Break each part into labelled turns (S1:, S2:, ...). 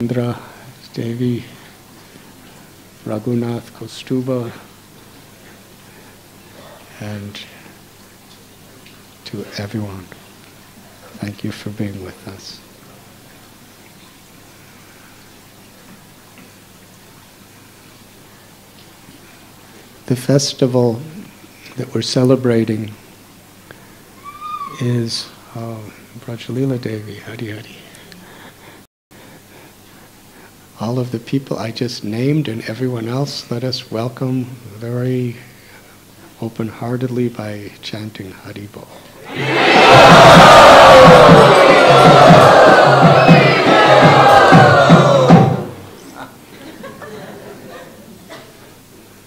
S1: Indra, Devi, Raghunath, Kostuba, and to everyone. Thank you for being with us. The festival that we're celebrating is Brajalila Devi, Hari Hari. All of the people I just named and everyone else, let us welcome very open-heartedly by chanting Haribol.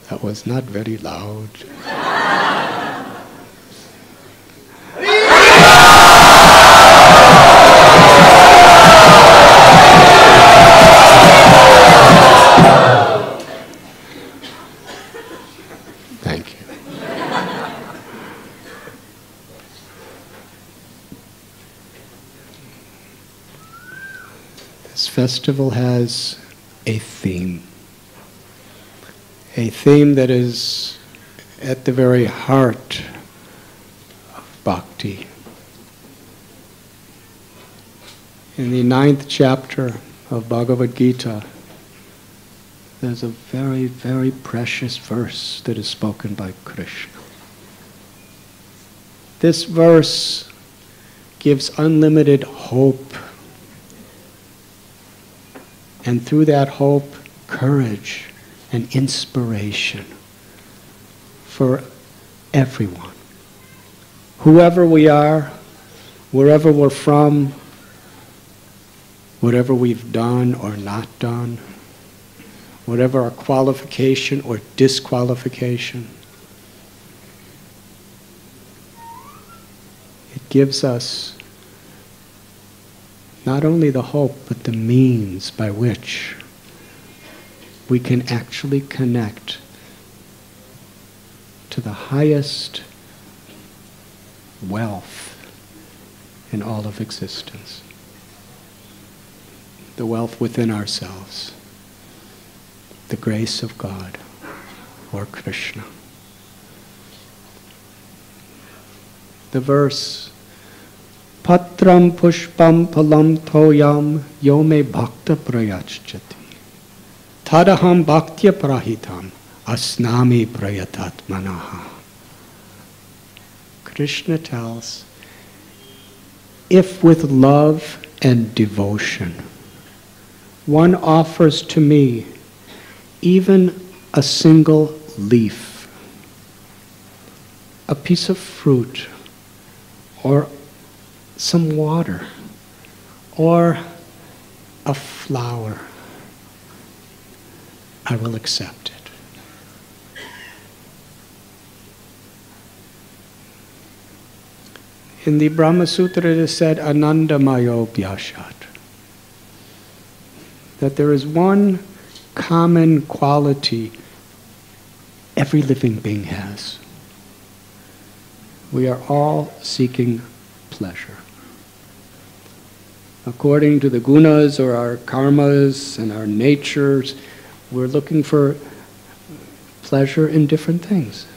S1: That was not very loud. Thank you. This festival has a theme that is at the very heart of bhakti. In the 9th chapter of Bhagavad Gita, there's a very, very precious verse that is spoken by Krishna. This verse gives unlimited hope, and through that hope, courage and inspiration for everyone. Whoever we are, wherever we're from, whatever we've done or not done, whatever our qualification or disqualification, it gives us not only the hope, but the means by which we can actually connect to the highest wealth in all of existence, the wealth within ourselves, the grace of God, or Krishna. The verse, Patram pushpam phalam thoyam yome bhakta prayachchati tadaham bhaktya prahitam asnami prayatat manaha. Krishna tells, if with love and devotion one offers to me even a single leaf, a piece of fruit, or some water, or a flower, I will accept it. In the Brahma Sutra it is said, Anandamayo Bhyashat, that there is one common quality every living being has. We are all seeking pleasure. According to the gunas or our karmas and our natures, we're looking for pleasure in different things.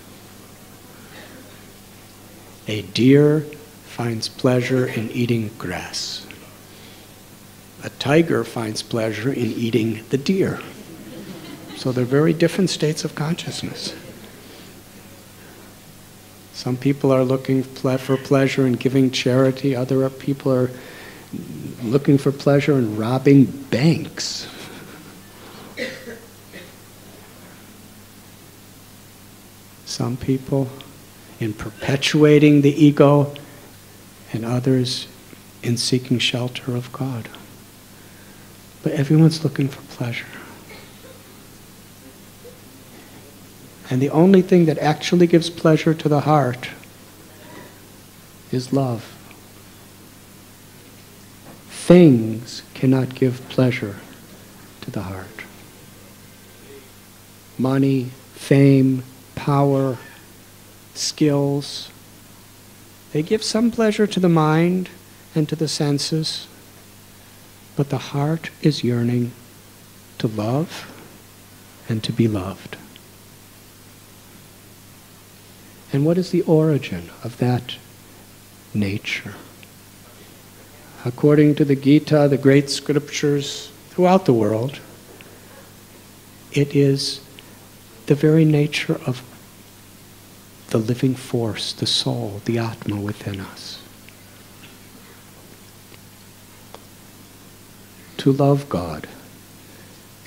S1: A deer finds pleasure in eating grass. A tiger finds pleasure in eating the deer. So they're very different states of consciousness. Some people are looking for pleasure in giving charity. Other people are looking for pleasure in robbing banks. Some people in perpetuating the ego, and others in seeking shelter of God. But everyone's looking for pleasure. And the only thing that actually gives pleasure to the heart is love. Things cannot give pleasure to the heart. Money, fame, power, skills, they give some pleasure to the mind and to the senses, but the heart is yearning to love and to be loved. And what is the origin of that nature? According to the Gita, the great scriptures throughout the world, it is the very nature of the living force, the soul, the Atma within us. To love God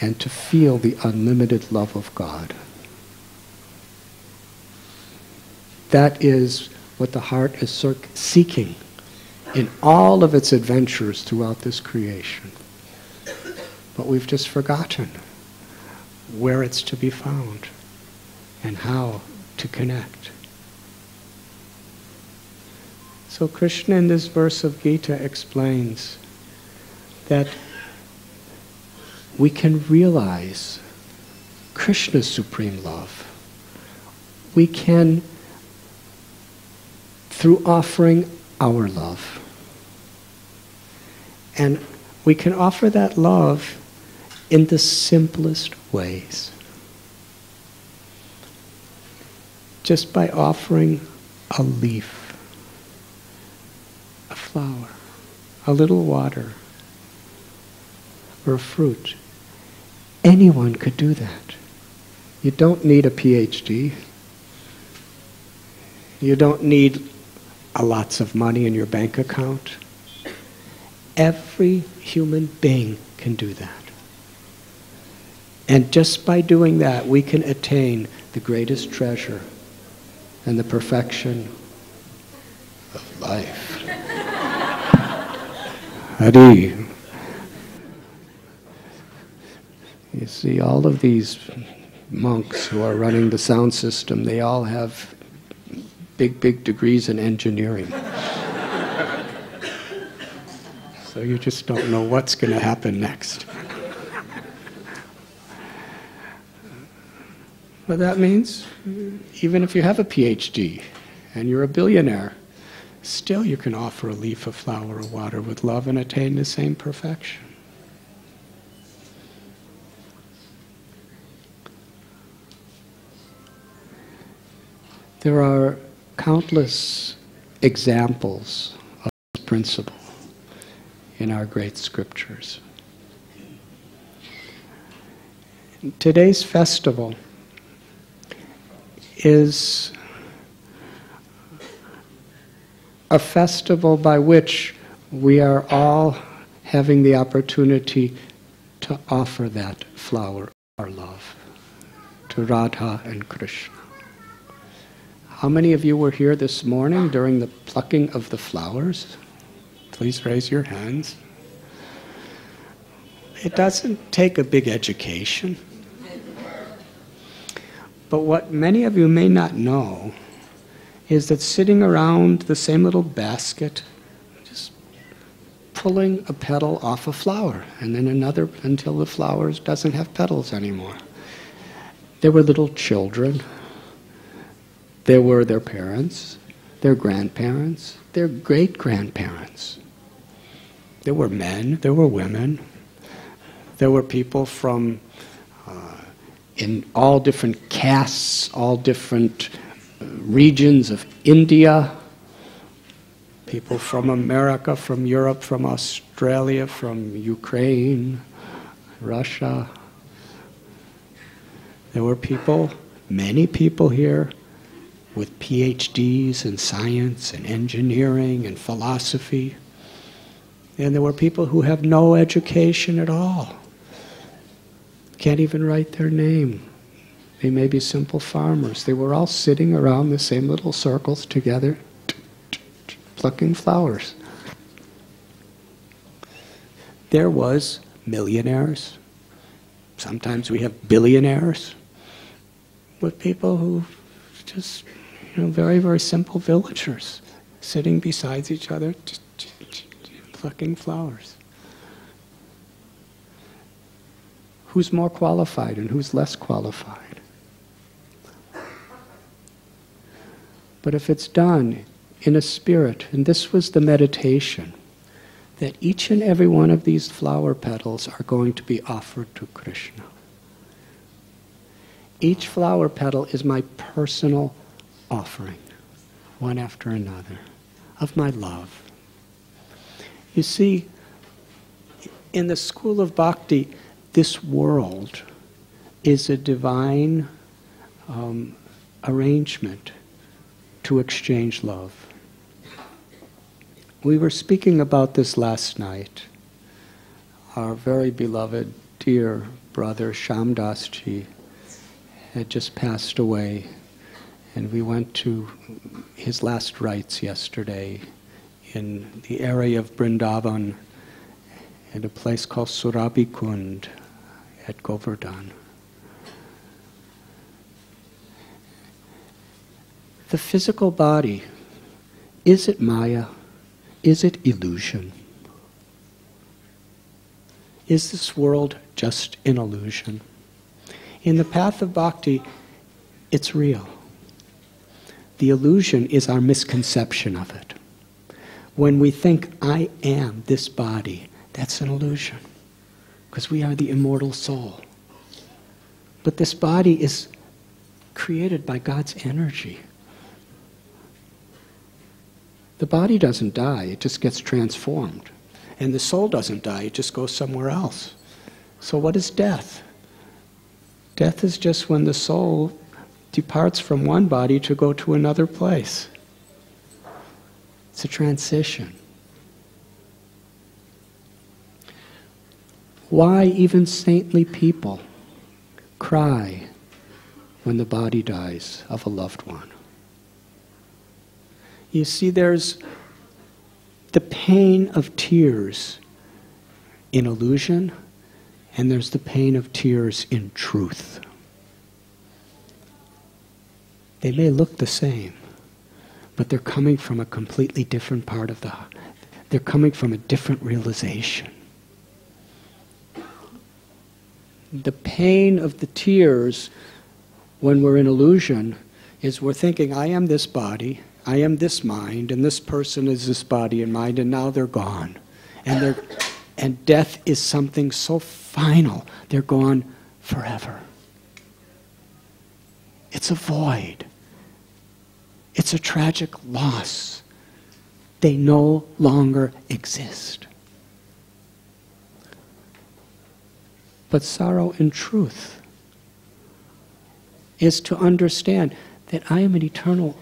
S1: and to feel the unlimited love of God. That is what the heart is seeking in all of its adventures throughout this creation. But we've just forgotten where it's to be found and how to connect. So Krishna in this verse of Gita explains that we can realize Krishna's supreme love. We can, through offering our love. And we can offer that love in the simplest ways. Just by offering a leaf, a flower, a little water, or a fruit. Anyone could do that. You don't need a PhD. You don't need lots of money in your bank account. Every human being can do that. And just by doing that, we can attain the greatest treasure and the perfection of life. Hari. You see, all of these monks who are running the sound system, they all have big degrees in engineering. So you just don't know what's going to happen next. But that means, even if you have a PhD and you're a billionaire, still you can offer a leaf, a flower, or water with love and attain the same perfection. There are countless examples of this principle in our great scriptures. Today's festival is a festival by which we are all having the opportunity to offer that flower of our love to Radha and Krishna. How many of you were here this morning during the plucking of the flowers? Please raise your hands. It doesn't take a big education. But what many of you may not know is that sitting around the same little basket, just pulling a petal off a flower, and then another until the flower doesn't have petals anymore. There were little children. There were their parents, their grandparents, their great-grandparents. There were men, there were women. There were people from in all different castes, all different regions of India, people from America, from Europe, from Australia, from Ukraine, Russia. There were people, many people here, with PhDs in science and engineering and philosophy. And there were people who have no education at all. Can't even write their name. They may be simple farmers. They were all sitting around the same little circles together, plucking flowers. There was millionaires. Sometimes we have billionaires. With people who just, very, very simple villagers sitting beside each other, plucking flowers. Who's more qualified and who's less qualified? But if it's done in a spirit, and this was the meditation, that each and every one of these flower petals are going to be offered to Krishna. Each flower petal is my personal offering, one after another, of my love. You see, in the school of bhakti, this world is a divine arrangement to exchange love. We were speaking about this last night. Our very beloved, dear brother Shamdas ji had just passed away, and we went to his last rites yesterday in the area of Vrindavan at a place called Surabhikund at Govardhan. The physical body, is it Maya? Is it illusion? Is this world just an illusion? In the path of bhakti, it's real. The illusion is our misconception of it. When we think, I am this body, that's an illusion, because we are the immortal soul. But this body is created by God's energy. The body doesn't die, it just gets transformed. And the soul doesn't die, it just goes somewhere else. So what is death? Death is just when the soul departs from one body to go to another place. It's a transition. Why even saintly people cry when the body dies of a loved one? You see, there's the pain of tears in illusion, and there's the pain of tears in truth. They may look the same, but they're coming from a completely different part of the heart. They're coming from a different realization. The pain of the tears when we're in illusion is we're thinking, I am this body, I am this mind, and this person is this body and mind, and now they're gone. And death is something so final, they're gone forever. It's a void. It's a tragic loss. They no longer exist. But sorrow in truth is to understand that I am an eternal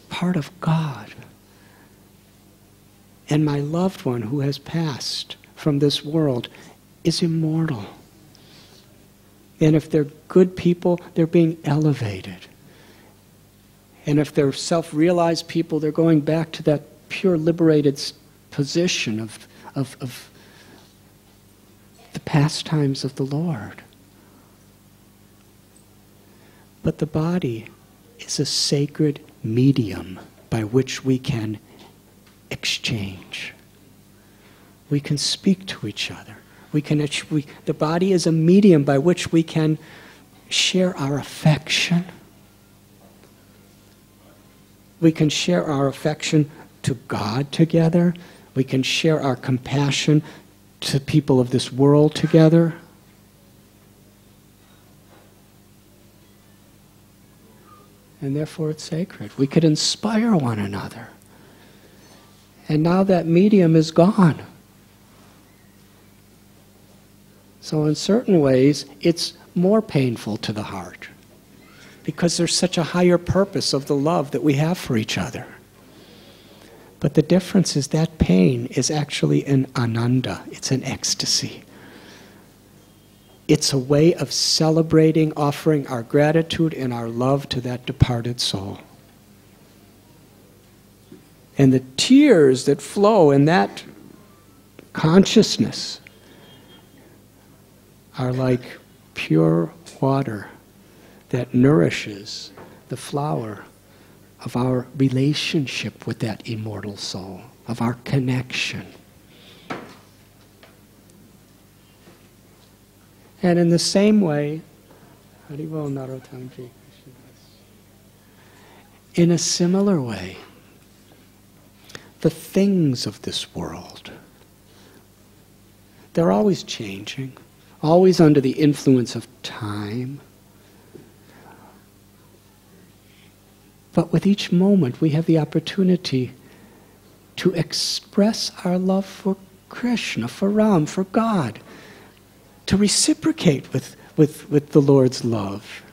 S1: part of God. And my loved one who has passed from this world is immortal. And if they're good people, they're being elevated. And if they're self-realized people, they're going back to that pure liberated position of the pastimes of the Lord. But the body is a sacred medium by which we can exchange. We can speak to each other. The body is a medium by which we can share our affection. We can share our affection to God together. We can share our compassion to people of this world together. And therefore it's sacred. We could inspire one another. And now that medium is gone. So in certain ways, it's more painful to the heart, because there's such a higher purpose of the love that we have for each other. But the difference is that pain is actually an ananda. It's an ecstasy. It's a way of celebrating, offering our gratitude and our love to that departed soul. And the tears that flow in that consciousness are like pure water that nourishes the flower of our relationship with that immortal soul, of our connection. And in the same way, in a similar way, the things of this world They're always changing, always under the influence of time. But with each moment, we have the opportunity to express our love for Krishna, for Ram, for God, to reciprocate with the Lord's love.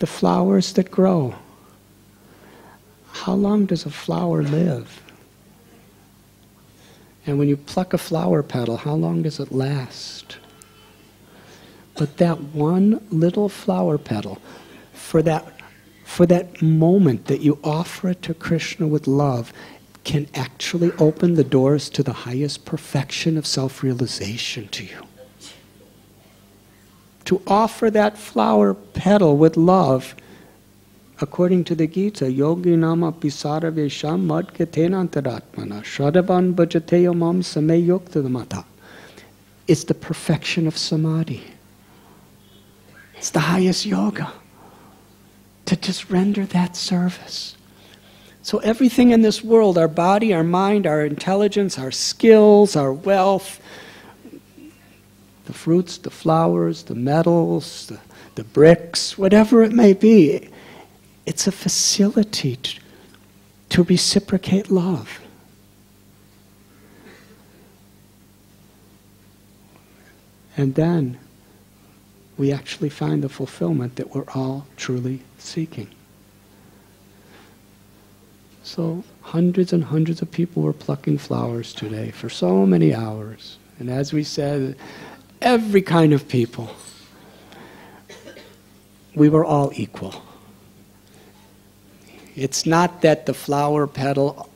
S1: The flowers that grow. How long does a flower live? And when you pluck a flower petal, how long does it last? But that one little flower petal, for that moment that you offer it to Krishna with love, can actually open the doors to the highest perfection of self-realization to you. To offer that flower petal with love, according to the Gita, yogi nama pisara vesham madkatena antaratmana shadavan bhajateyo mam same yukta mata. It's the perfection of samadhi. It's the highest yoga. To just render that service. So everything in this world, our body, our mind, our intelligence, our skills, our wealth, the fruits, the flowers, the metals, the bricks, whatever it may be, it's a facility to reciprocate love. And then we actually find the fulfillment that we're all truly seeking. So hundreds and hundreds of people were plucking flowers today for so many hours. And as we said, every kind of people. We were all equal. It's not that the flower petal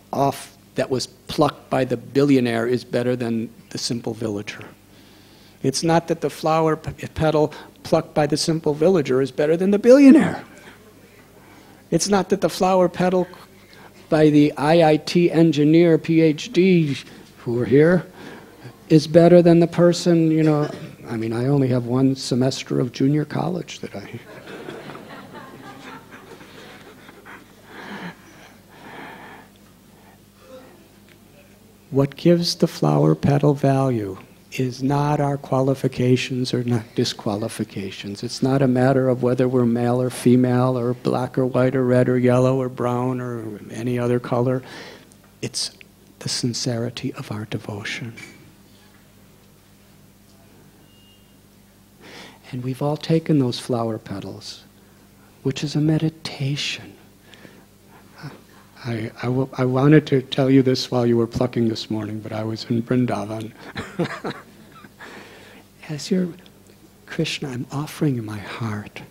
S1: that was plucked by the billionaire is better than the simple villager. It's not that the flower petal plucked by the simple villager is better than the billionaire. It's not that the flower petal by the IIT engineer, PhD, who are here, is better than the person, I mean, I only have one semester of junior college that I... What gives the flower petal value is not our qualifications or not disqualifications. It's not a matter of whether we're male or female or black or white or red or yellow or brown or any other color. It's the sincerity of our devotion. And we've all taken those flower petals, which is a meditation. I wanted to tell you this while you were plucking this morning, but I was in Vrindavan. As you're, Krishna, I'm offering you my heart.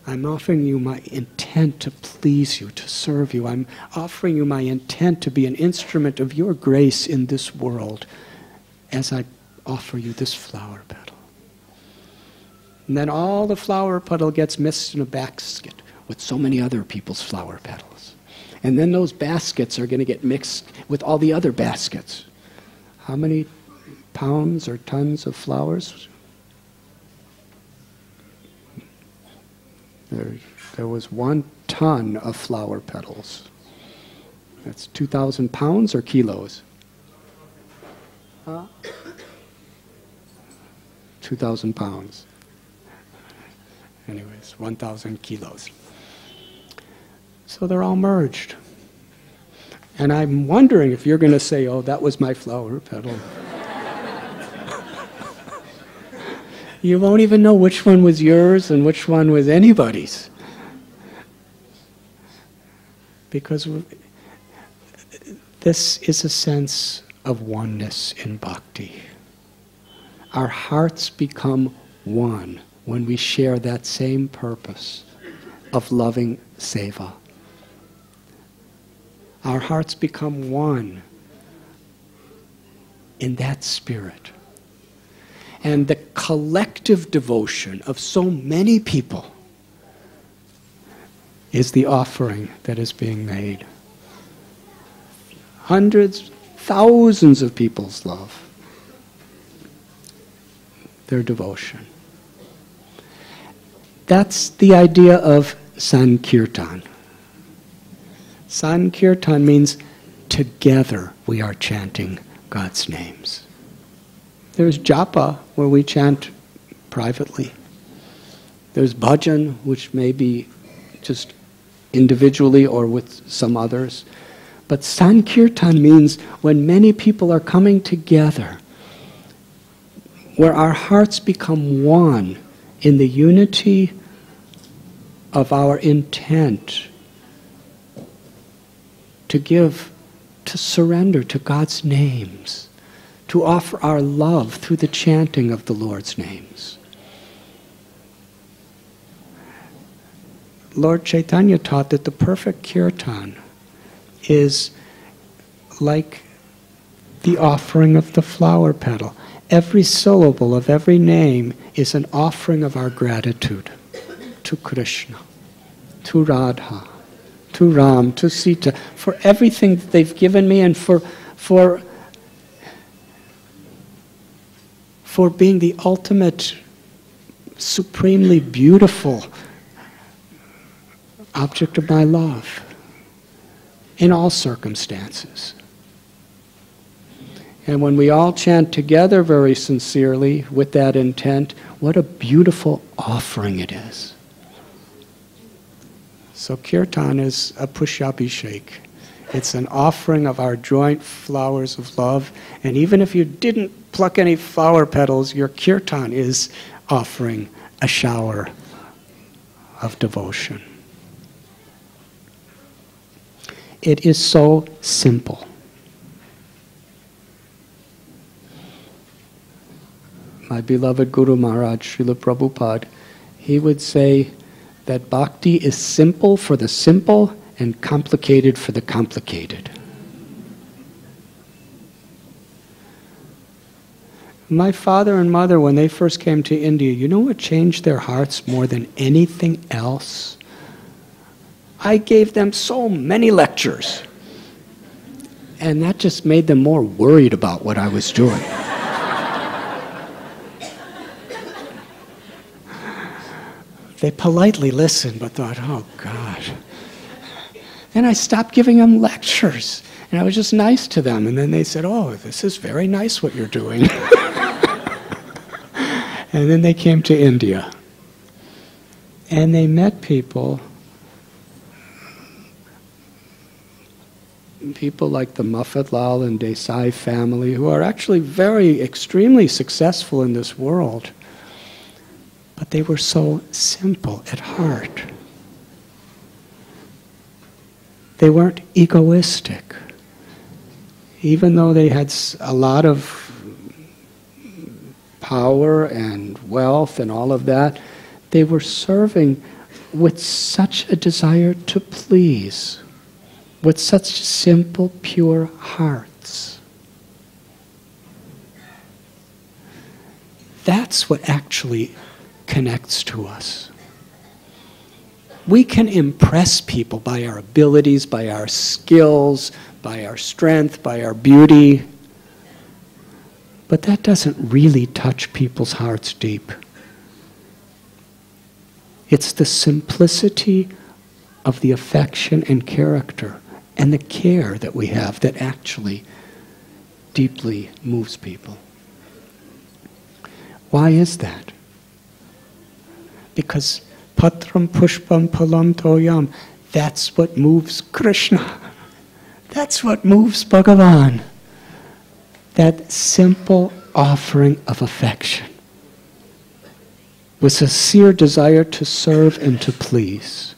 S1: I'm offering you my intent to please you, to serve you. I'm offering you my intent to be an instrument of your grace in this world as I offer you this flower petal. And then all the flower petal gets mixed in a basket with so many other people's flower petals. And then those baskets are going to get mixed with all the other baskets. How many pounds or tons of flowers? There was 1 ton of flower petals. That's 2,000 pounds or kilos? 2,000 pounds. Anyways, 1,000 kilos. So they're all merged. And I'm wondering if you're going to say, oh, that was my flower petal. You won't even know which one was yours and which one was anybody's. Because this is a sense of oneness in bhakti. Our hearts become one when we share that same purpose of loving seva. Our hearts become one in that spirit. And the collective devotion of so many people is the offering that is being made. Hundreds, thousands of people's love, their devotion. That's the idea of Sankirtan. Sankirtan means together we are chanting God's names. There's japa, where we chant privately. There's bhajan, which may be just individually or with some others. But Sankirtan means when many people are coming together, where our hearts become one in the unity of our intent to give, to surrender to God's names, to offer our love through the chanting of the Lord's names. Lord Chaitanya taught that the perfect kirtan is like the offering of the flower petal. Every syllable of every name is an offering of our gratitude to Krishna, to Radha, to Ram, to Sita, for everything that they've given me and for being the ultimate, supremely beautiful object of my love in all circumstances. And when we all chant together very sincerely with that intent, what a beautiful offering it is. So kirtan is a pushabhishek. It's an offering of our joint flowers of love. And even if you didn't pluck any flower petals, your kirtan is offering a shower of devotion. It is so simple. My beloved Guru Maharaj, Srila Prabhupada, he would say that bhakti is simple for the simple and complicated for the complicated. My father and mother, when they first came to India, you know what changed their hearts more than anything else? I gave them so many lectures, and that just made them more worried about what I was doing. They politely listened, but thought, oh, God. Then I stopped giving them lectures, and I was just nice to them. And then they said, oh, this is very nice what you're doing. And then they came to India. And they met people like the Maffatlal and Desai family, who are actually extremely successful in this world. But they were so simple at heart. They weren't egoistic. Even though they had a lot of power and wealth and all of that, they were serving with such a desire to please, with such simple, pure hearts. That's what actually connects to us. We can impress people by our abilities, by our skills, by our strength, by our beauty, but that doesn't really touch people's hearts deep. It's the simplicity of the affection and character and the care that we have that actually deeply moves people. Why is that? Because patram pushpam palam toyam, that's what moves Krishna. That's what moves Bhagavan. That simple offering of affection with sincere desire to serve and to please.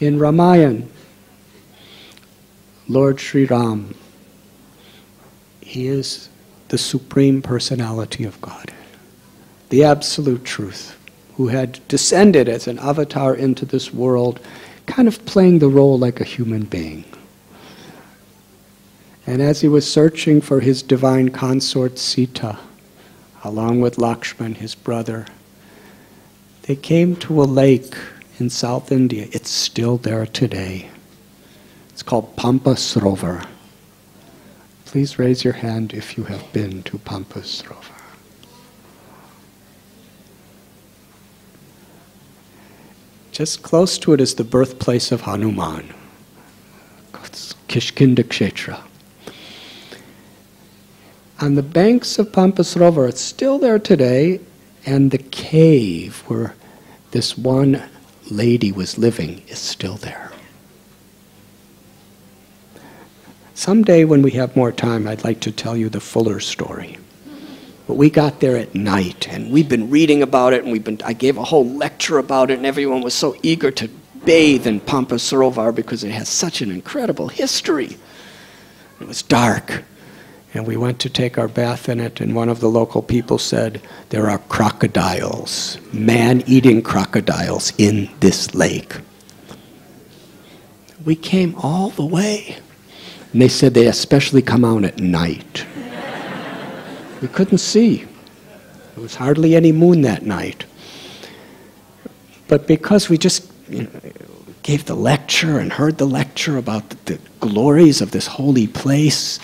S1: In Ramayana, Lord Sri Ram, he is the Supreme Personality of God, the Absolute Truth, who had descended as an avatar into this world, kind of playing the role like a human being. And as he was searching for his divine consort Sita, along with Lakshman, his brother, they came to a lake in South India. It's still there today. It's called Pampa Sarovar. Please raise your hand if you have been to Pampa Sarovar. Just close to it is the birthplace of Hanuman. Kishkinda Kshetra. On the banks of Pampasrovar, it's still there today, and the cave where this one lady was living is still there. Someday when we have more time, I'd like to tell you the fuller story. But we got there at night, and we've been reading about it, and I gave a whole lecture about it, and everyone was so eager to bathe in Pampasarovar because it has such an incredible history. It was dark, and we went to take our bath in it, and one of the local people said, there are crocodiles, man-eating crocodiles in this lake. We came all the way, and they said they especially come out at night. We couldn't see. There was hardly any moon that night. But because we just gave the lecture and heard the lecture about the glories of this holy place,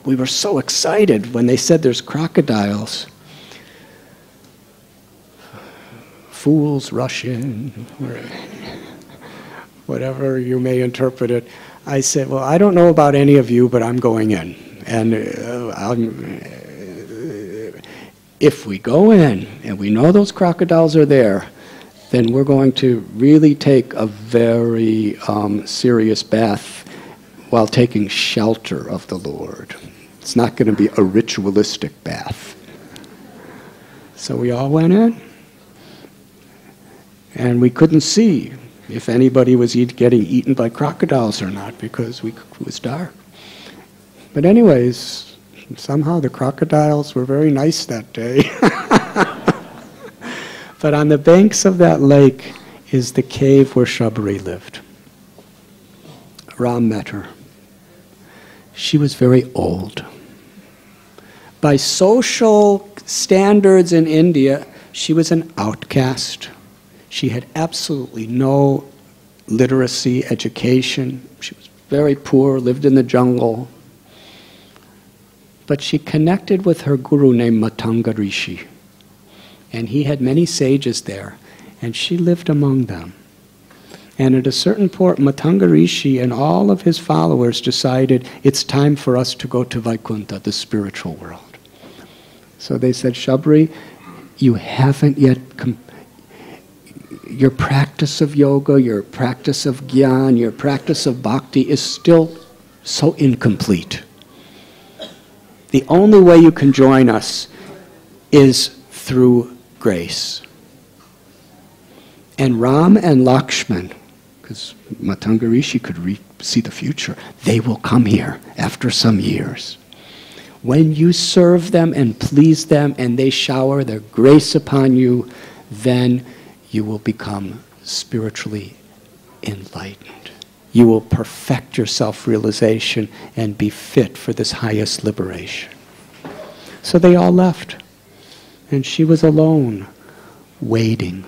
S1: we were so excited when they said there's crocodiles. Fools rush in, whatever you may interpret it. I said, well, I don't know about any of you, but I'm going in. And if we go in and we know those crocodiles are there, then we're going to really take a very serious bath while taking shelter of the Lord. It's not going to be a ritualistic bath. So we all went in, and we couldn't see if anybody was getting eaten by crocodiles or not because it was dark. But anyways, somehow the crocodiles were very nice that day. But on the banks of that lake is the cave where Shabari lived. Ram met her. She was very old. By social standards in India, she was an outcast. She had absolutely no literacy, education. She was very poor, lived in the jungle. But she connected with her guru named Matanga Rishi. And he had many sages there, and she lived among them. And at a certain point, Matanga Rishi and all of his followers decided it's time for us to go to Vaikuntha, the spiritual world. So they said, Shabari, you haven't yet your practice of yoga, your practice of gyan, your practice of bhakti is still so incomplete. The only way you can join us is through grace. And Ram and Lakshman, because Matanga Rishi could see the future, they will come here after some years. When you serve them and please them and they shower their grace upon you, then you will become spiritually enlightened. You will perfect your self-realization and be fit for this highest liberation. So they all left. And she was alone, waiting,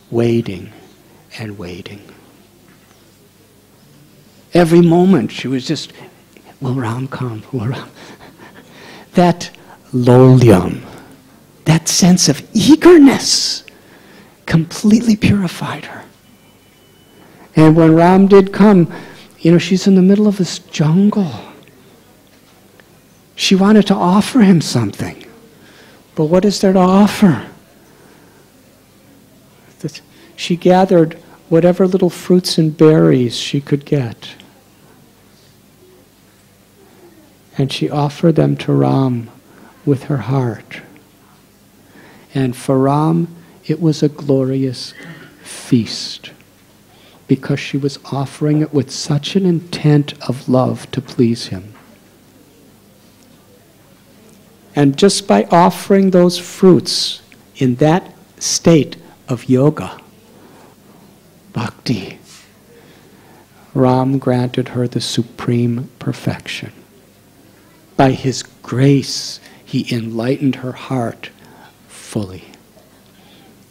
S1: waiting, and waiting. Every moment she was just, will Ram come? Will Ram? That lolyam, that sense of eagerness, completely purified her. And when Ram did come, she's in the middle of this jungle. She wanted to offer him something. But what is there to offer? She gathered whatever little fruits and berries she could get. And she offered them to Ram with her heart. And for Ram, it was a glorious feast, because she was offering it with such an intent of love to please him. And just by offering those fruits in that state of yoga, bhakti, Ram granted her the supreme perfection. By his grace, he enlightened her heart fully.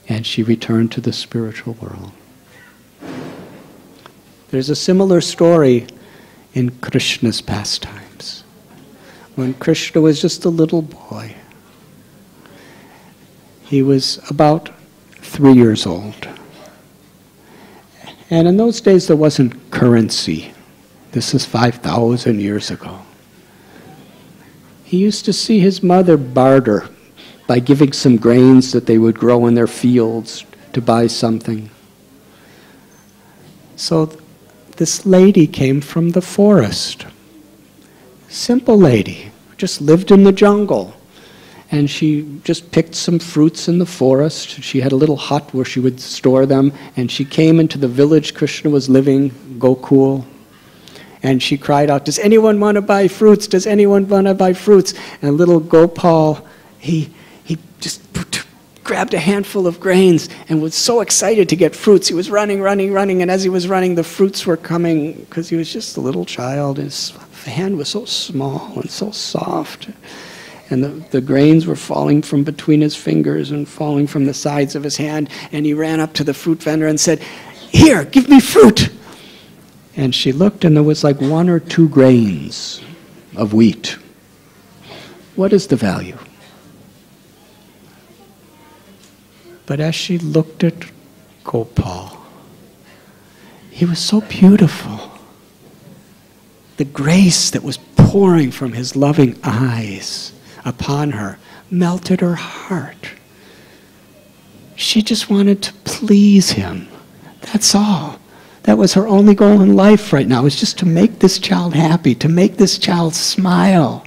S1: And she returned to the spiritual world. There's a similar story in Krishna's pastimes. When Krishna was just a little boy, he was about 3 years old. And in those days there wasn't currency. This is 5,000 years ago. He used to see his mother barter by giving some grains that they would grow in their fields to buy something. So this lady came from the forest. Simple lady, just lived in the jungle. And she just picked some fruits in the forest. She had a little hut where she would store them. And she came into the village Krishna was living, Gokul. And she cried out, "Does anyone want to buy fruits? Does anyone want to buy fruits?" And little Gopal, he just grabbed a handful of grains and was so excited to get fruits. He was running, and as he was running, the fruits were coming because he was just a little child. His hand was so small and so soft. And the grains were falling from between his fingers and falling from the sides of his hand. And he ran up to the fruit vendor and said, "Here, give me fruit." And she looked, and there was like 1 or 2 grains of wheat. What is the value? But as she looked at Gopal, he was so beautiful. The grace that was pouring from his loving eyes upon her melted her heart. She just wanted to please him. That's all. That was her only goal in life right now, was just to make this child happy, to make this child smile.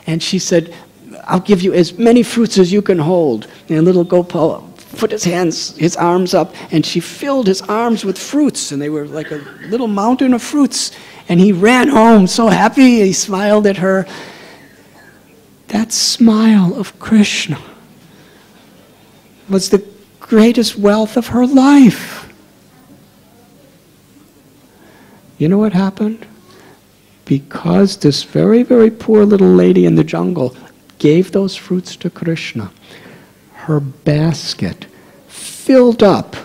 S1: And she said, "I'll give you as many fruits as you can hold." And little Gopal put his arms up, and she filled his arms with fruits, and they were like a little mountain of fruits. And he ran home so happy, he smiled at her. That smile of Krishna was the greatest wealth of her life. You know what happened? Because this very, very poor little lady in the jungle gave those fruits to Krishna, her basket filled up,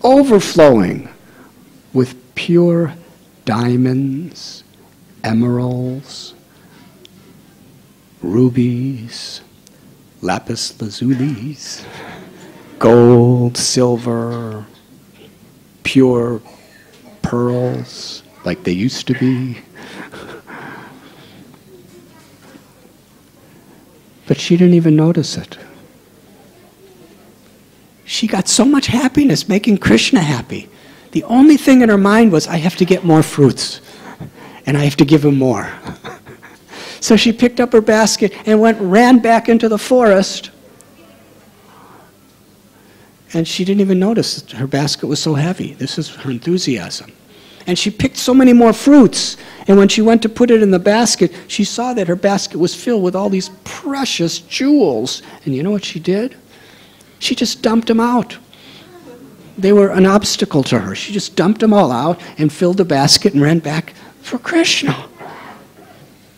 S1: overflowing with pure diamonds, emeralds, rubies, lapis lazulis, gold, silver, pure pearls like they used to be. But she didn't even notice it. She got so much happiness making Krishna happy. The only thing in her mind was, I have to get more fruits, and I have to give him more. So she picked up her basket and ran back into the forest. And she didn't even notice that her basket was so heavy. This is her enthusiasm. And she picked so many more fruits. And when she went to put it in the basket, she saw that her basket was filled with all these precious jewels. And you know what she did? She just dumped them out. They were an obstacle to her. She just dumped them all out and filled the basket and ran back for Krishna.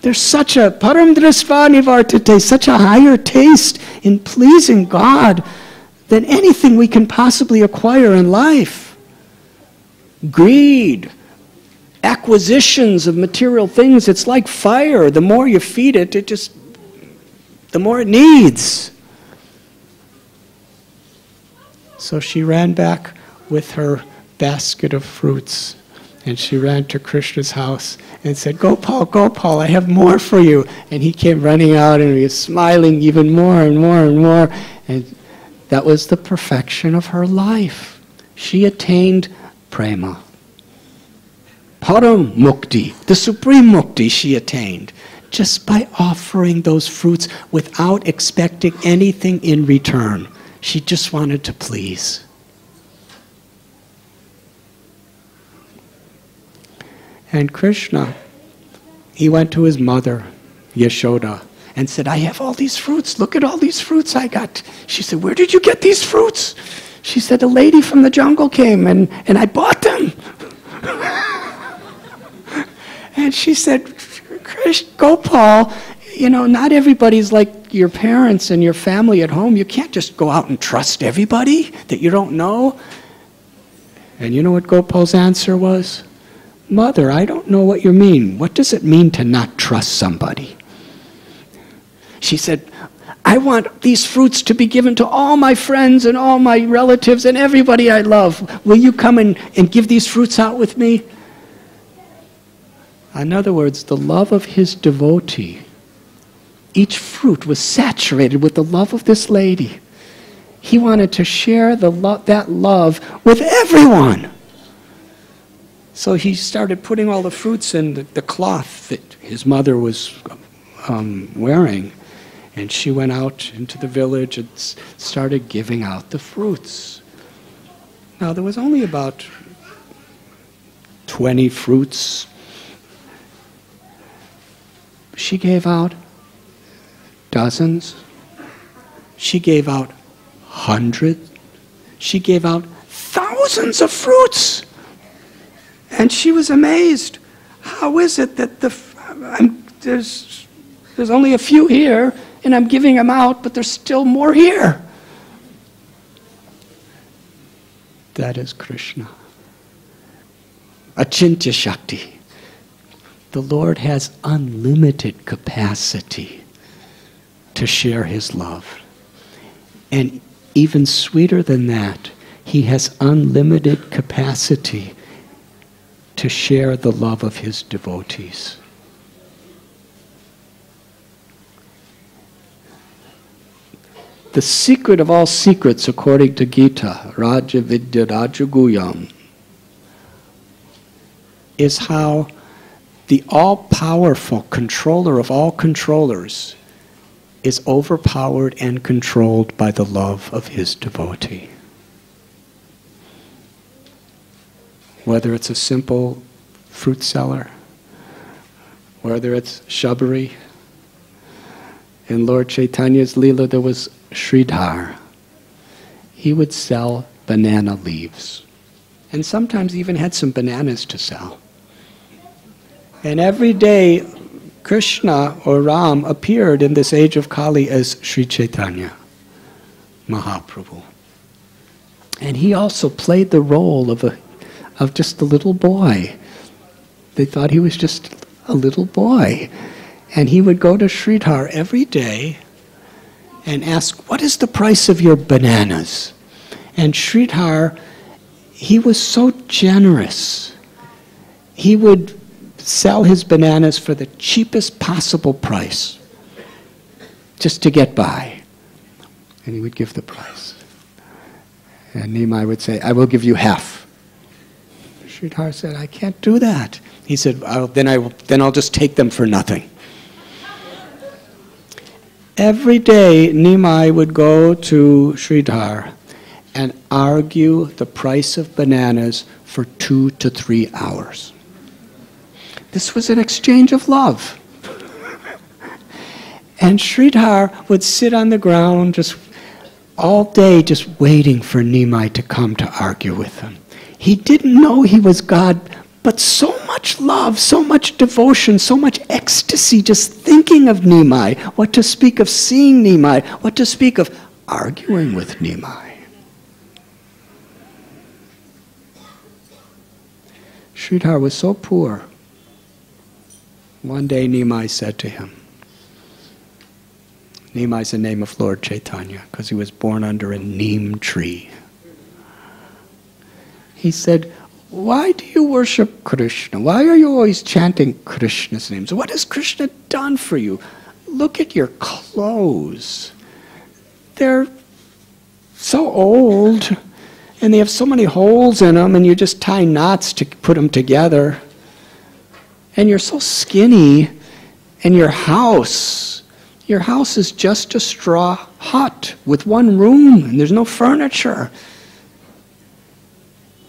S1: There's such a paramdrasvanivartate, such a higher taste in pleasing God than anything we can possibly acquire in life. Greed, acquisitions of material things, it's like fire. The more you feed it, the more it needs. So she ran back with her basket of fruits, and she ran to Krishna's house and said, "Gopal, Gopal, I have more for you." And he came running out, and he was smiling even more and more and more. And that was the perfection of her life. She attained prema. Param mukti, the supreme mukti she attained, just by offering those fruits without expecting anything in return. She just wanted to please. And Krishna, he went to his mother, Yashoda, and said, "I have all these fruits. Look at all these fruits I got." She said, "Where did you get these fruits?" She said, "A lady from the jungle came and I bought them." And she said, "Gopal, you know, not everybody's like your parents and your family at home. You can't just go out and trust everybody that you don't know." And you know what Gopal's answer was? "Mother, I don't know what you mean. What does it mean to not trust somebody?" She said, "I want these fruits to be given to all my friends and all my relatives and everybody I love. Will you come and give these fruits out with me?" In other words, the love of his devotee. Each fruit was saturated with the love of this lady. He wanted to share that love with everyone. So he started putting all the fruits in the cloth that his mother was wearing. And she went out into the village and started giving out the fruits. Now, there was only about 20 fruits. She gave out dozens. She gave out hundreds. She gave out thousands of fruits. And she was amazed. How is it that there's only a few here, and I'm giving them out, but there's still more here? That is Krishna. Achintya Shakti. The Lord has unlimited capacity to share his love. And even sweeter than that, he has unlimited capacity to share the love of his devotees. The secret of all secrets, according to Gita, Raja Vidya Raja Guyam, is how the all-powerful controller of all controllers is overpowered and controlled by the love of his devotee. Whether it's a simple fruit seller, whether it's Shabari. In Lord Chaitanya's Leela there was Sridhar. He would sell banana leaves. And sometimes even had some bananas to sell. And every day Krishna or Ram appeared in this age of Kali as Sri Chaitanya Mahaprabhu. And he also played the role of just a little boy. They thought he was just a little boy. And he would go to Sridhar every day and ask, what is the price of your bananas? And Sridhar, he was so generous. He would sell his bananas for the cheapest possible price, just to get by. And he would give the price. And Nimai would say, I will give you half. Sridhar said, I can't do that. He said, then I'll just take them for nothing. Every day, Nimai would go to Sridhar and argue the price of bananas for 2 to 3 hours. This was an exchange of love. And Sridhar would sit on the ground just all day just waiting for Nimai to come to argue with him. He didn't know he was God, but so much love, so much devotion, so much ecstasy just thinking of Nimai, what to speak of seeing Nimai, what to speak of arguing with Nimai. Sridhar was so poor. One day Nimai said to him, Nimai is the name of Lord Chaitanya because he was born under a neem tree. He said, why do you worship Krishna? Why are you always chanting Krishna's names? What has Krishna done for you? Look at your clothes. They're so old and they have so many holes in them and you just tie knots to put them together. And you're so skinny, and your house is just a straw hut with one room, and there's no furniture.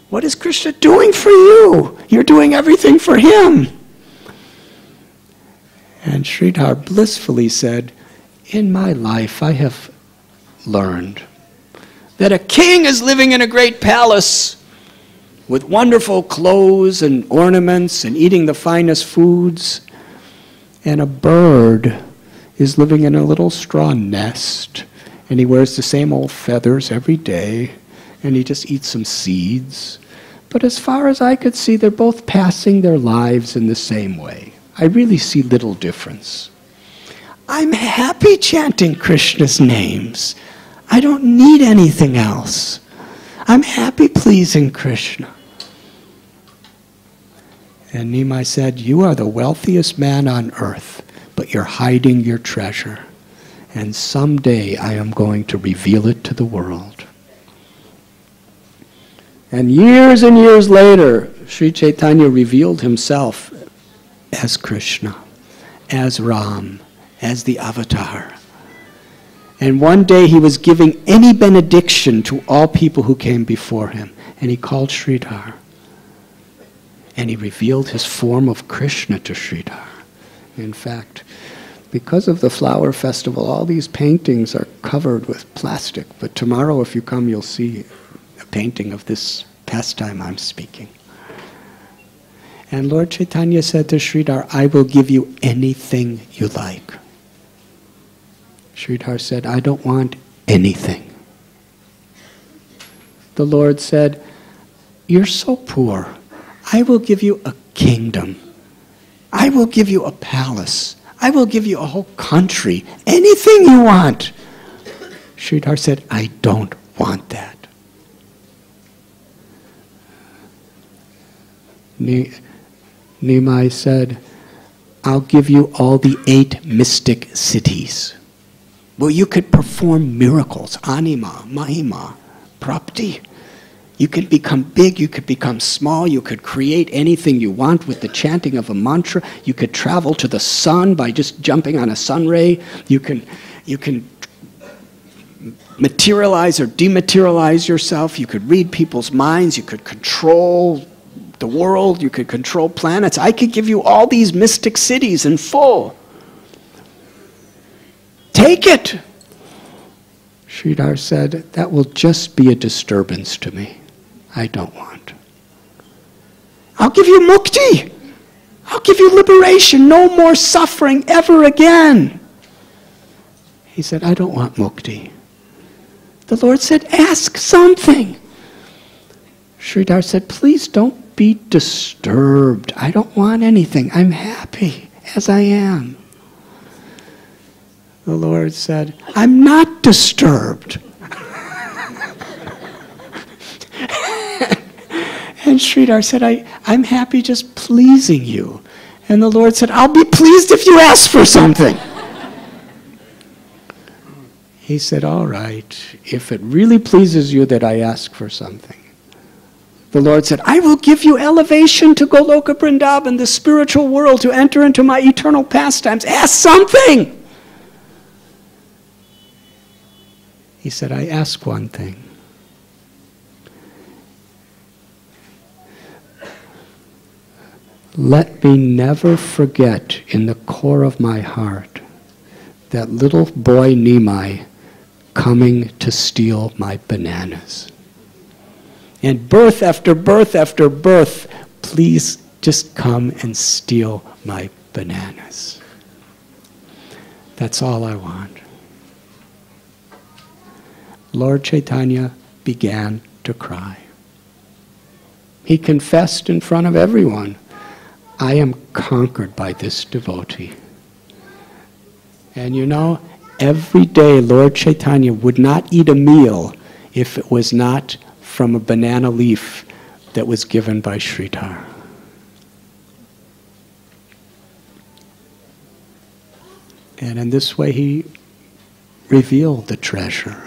S1: What is Krishna doing for you? You're doing everything for him. And Sridhar blissfully said, in my life I have learned that a king is living in a great palace with wonderful clothes and ornaments and eating the finest foods. And a bird is living in a little straw nest. And he wears the same old feathers every day. And he just eats some seeds. But as far as I could see, they're both passing their lives in the same way. I really see little difference. I'm happy chanting Krishna's names. I don't need anything else. I'm happy pleasing Krishna. And Nimai said, "You are the wealthiest man on earth, but you're hiding your treasure. And someday I am going to reveal it to the world." And years later, Sri Chaitanya revealed himself as Krishna, as Ram, as the avatar. And one day he was giving any benediction to all people who came before him. And he called Sridhar. And he revealed his form of Krishna to Sridhar. In fact, because of the flower festival, all these paintings are covered with plastic. But tomorrow, if you come, you'll see a painting of this pastime I'm speaking. And Lord Chaitanya said to Sridhar, "I will give you anything you like." Sridhar said, "I don't want anything." The Lord said, "You're so poor. I will give you a kingdom. I will give you a palace. I will give you a whole country. Anything you want." Sridhar said, "I don't want that." Nimai said, "I'll give you all the 8 mystic cities where you could perform miracles, anima, mahima, prapti. You could become big, you could become small, you could create anything you want with the chanting of a mantra. You could travel to the sun by just jumping on a sun ray. You can materialize or dematerialize yourself. You could read people's minds. You could control the world. You could control planets. I could give you all these mystic cities in full. Take it." Sridhar said, "That will just be a disturbance to me. I don't want." "I'll give you mukti. I'll give you liberation. No more suffering ever again." He said, "I don't want mukti." The Lord said, "Ask something." Sridhar said, "Please don't be disturbed. I don't want anything. I'm happy as I am." The Lord said, "I'm not disturbed." And Sridhar said, I'm happy just pleasing you. And the Lord said, "I'll be pleased if you ask for something." He said, "All right, if it really pleases you that I ask for something." The Lord said, "I will give you elevation to Goloka Vrindavan, the spiritual world, to enter into my eternal pastimes. Ask something." He said, "I ask one thing. Let me never forget in the core of my heart that little boy Nimai coming to steal my bananas. And birth after birth after birth, please just come and steal my bananas. That's all I want." Lord Chaitanya began to cry. He confessed in front of everyone, "I am conquered by this devotee." And you know, every day Lord Chaitanya would not eat a meal if it was not from a banana leaf that was given by Sridhar. And in this way he revealed the treasure.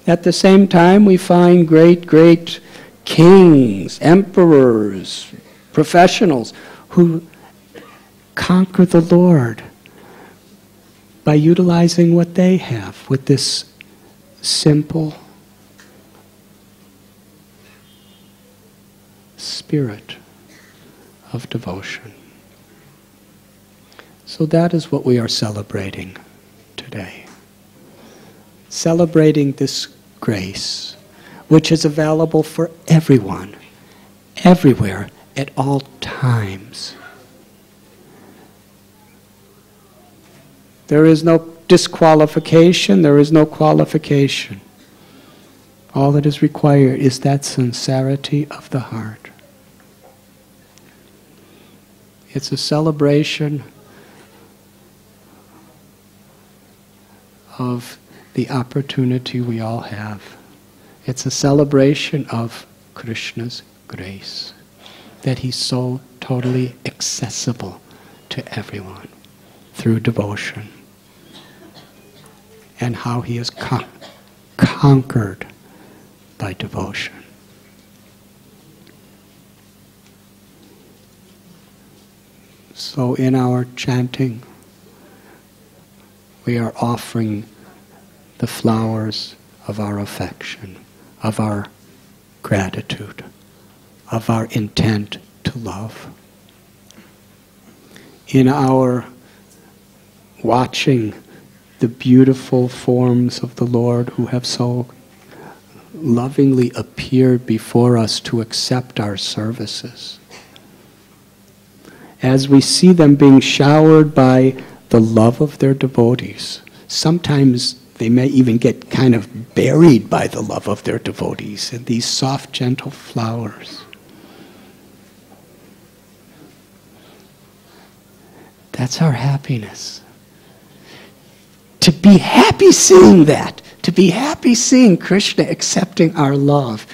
S1: At the same time, we find great kings, emperors, professionals who conquer the Lord by utilizing what they have with this simple spirit of devotion. So that is what we are celebrating today. Celebrating this grace, which is available for everyone, everywhere, at all times. There is no disqualification, there is no qualification. All that is required is that sincerity of the heart. It's a celebration of the opportunity we all have. It's a celebration of Krishna's grace, that he's so totally accessible to everyone through devotion, and how he is conquered by devotion. So in our chanting, we are offering the flowers of our affection, of our gratitude, of our intent to love. In our watching the beautiful forms of the Lord who have so lovingly appeared before us to accept our services, as we see them being showered by the love of their devotees, sometimes they may even get kind of buried by the love of their devotees in these soft, gentle flowers. That's our happiness. To be happy seeing that, to be happy seeing Krishna accepting our love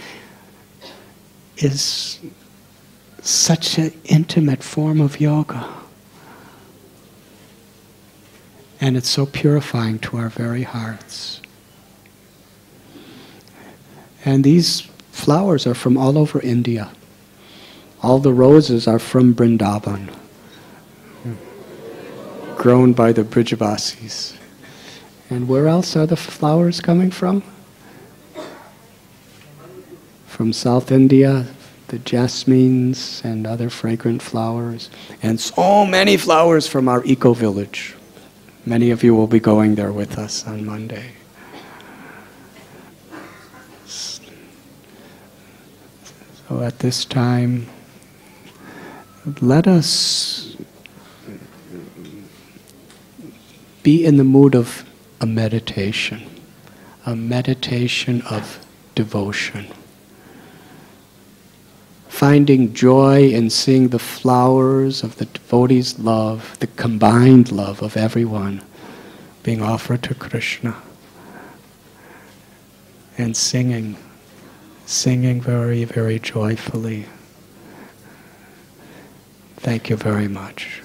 S1: is such an intimate form of yoga. And it's so purifying to our very hearts. And these flowers are from all over India. All the roses are from Vrindavan, grown by the Brijavasis. And where else are the flowers coming from? From South India, the jasmines and other fragrant flowers. And so many flowers from our eco-village. Many of you will be going there with us on Monday. So at this time, let us be in the mood of a meditation of devotion. Finding joy in seeing the flowers of the devotees' love, the combined love of everyone being offered to Krishna. And singing very, very joyfully. Thank you very much.